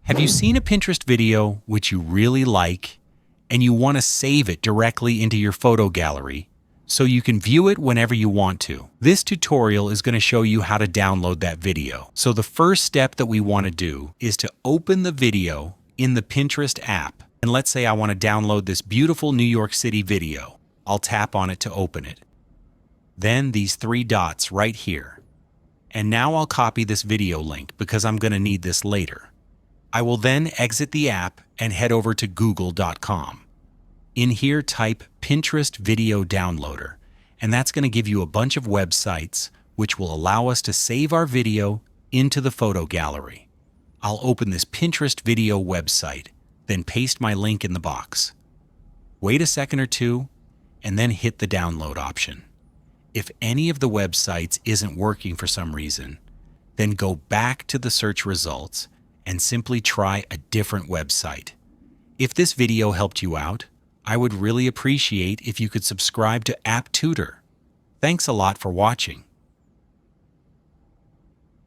Have you seen a Pinterest video which you really like and you want to save it directly into your photo gallery so you can view it whenever you want to? This tutorial is going to show you how to download that video. So the first step that we want to do is to open the video in the Pinterest app. And let's say I want to download this beautiful New York City video. I'll tap on it to open it. Then these three dots right here. And now I'll copy this video link because I'm going to need this later. I will then exit the app and head over to google.com. In here, type Pinterest Video Downloader, and that's going to give you a bunch of websites which will allow us to save our video into the photo gallery. I'll open this Pinterest video website, then paste my link in the box. Wait a second or two, and then hit the download option. If any of the websites isn't working for some reason, then go back to the search results and simply try a different website. If this video helped you out, I would really appreciate if you could subscribe to Tutor. Thanks a lot for watching.